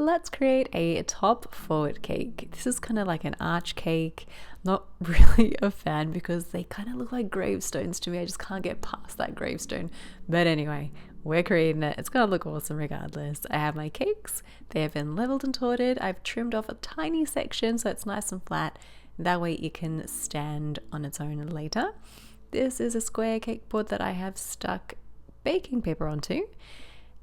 let's create a top forward cake. This is kind of like an arch cake. Not really a fan because they kind of look like gravestones to me. I just can't get past that gravestone. But anyway, we're creating it. It's gonna look awesome regardless. I have my cakes. They have been leveled and torted. I've trimmed off a tiny section so it's nice and flat. That way it can stand on its own later. This is a square cake board that I have stuck baking paper onto.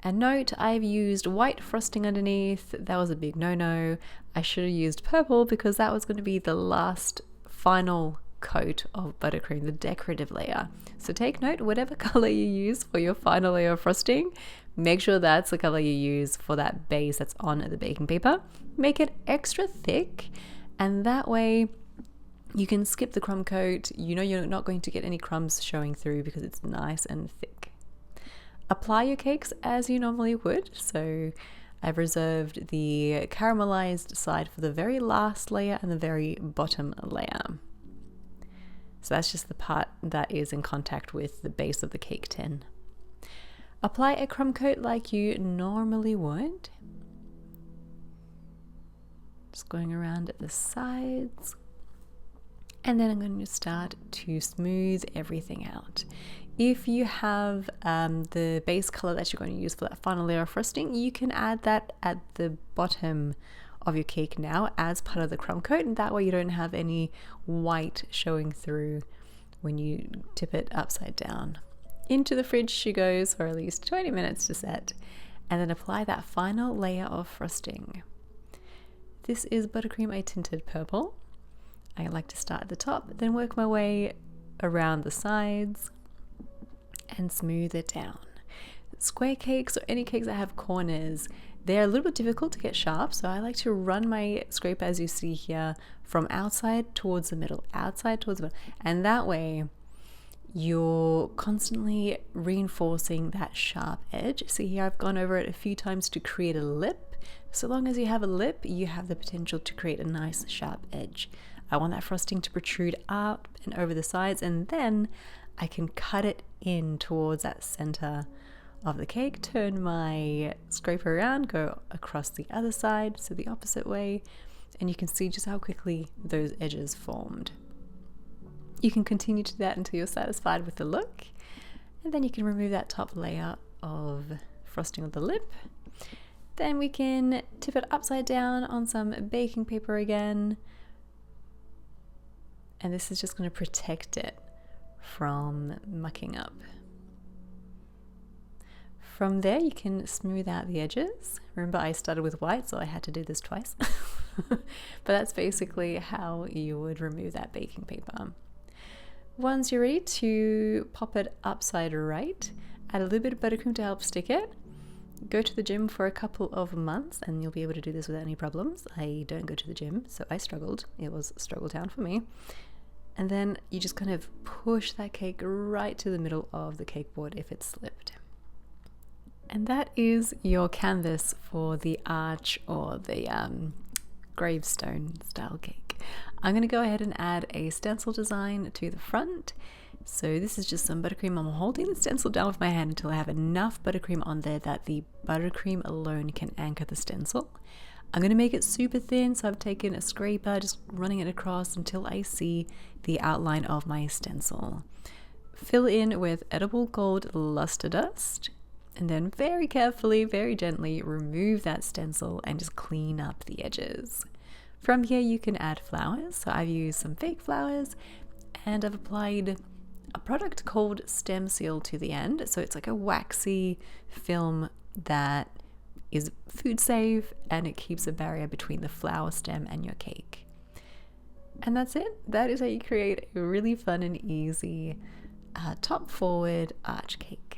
And note, I've used white frosting underneath. That was a big no-no. I should have used purple because that was going to be the last final coat of buttercream, the decorative layer. So take note, whatever color you use for your final layer of frosting, make sure that's the color you use for that base that's on the baking paper. Make it extra thick, and that way you can skip the crumb coat. You know you're not going to get any crumbs showing through because it's nice and thick. Apply your cakes as you normally would. So I've reserved the caramelized side for the very last layer and the very bottom layer. So that's just the part that is in contact with the base of the cake tin. Apply a crumb coat like you normally would. Just going around at the sides. And then I'm going to start to smooth everything out. If you have the base color that you're going to use for that final layer of frosting, you can add that at the bottom of your cake now as part of the crumb coat, and that way you don't have any white showing through when you tip it upside down. Into the fridge she goes for at least 20 minutes to set, and then apply that final layer of frosting. This is buttercream I tinted purple. I like to start at the top, then work my way around the sides and smooth it down. Square cakes or any cakes that have corners, they're a little bit difficult to get sharp, so I like to run my scraper, as you see here, from outside towards the middle, outside towards the middle, and that way you're constantly reinforcing that sharp edge. See here, I've gone over it a few times to create a lip. So long as you have a lip, you have the potential to create a nice sharp edge. I want that frosting to protrude up and over the sides, and then I can cut it in towards that center of the cake, turn my scraper around, go across the other side, so the opposite way, and you can see just how quickly those edges formed. You can continue to do that until you're satisfied with the look, and then you can remove that top layer of frosting of the lip. Then we can tip it upside down on some baking paper again, and this is just going to protect it from mucking up. From there you can smooth out the edges. Remember, I started with white, so I had to do this twice. But that's basically how you would remove that baking paper. Once you're ready to pop it upside right, add a little bit of buttercream to help stick it. Go to the gym for a couple of months and you'll be able to do this without any problems. I don't go to the gym, so I struggled. It was struggle town for me. And then you just kind of push that cake right to the middle of the cake board if it's slipped. And that is your canvas for the arch or the gravestone style cake. I'm going to go ahead and add a stencil design to the front. So this is just some buttercream. I'm holding the stencil down with my hand until I have enough buttercream on there that the buttercream alone can anchor the stencil. I'm going to make it super thin, so I've taken a scraper, just running it across until I see the outline of my stencil. Fill in with edible gold luster dust, and then very carefully, very gently remove that stencil and just clean up the edges. From here you can add flowers. So I've used some fake flowers and I've applied a product called stencilled to the end. So it's like a waxy film that is food safe and it keeps a barrier between the flower stem and your cake. And that's it. That is how you create a really fun and easy top forward arch cake.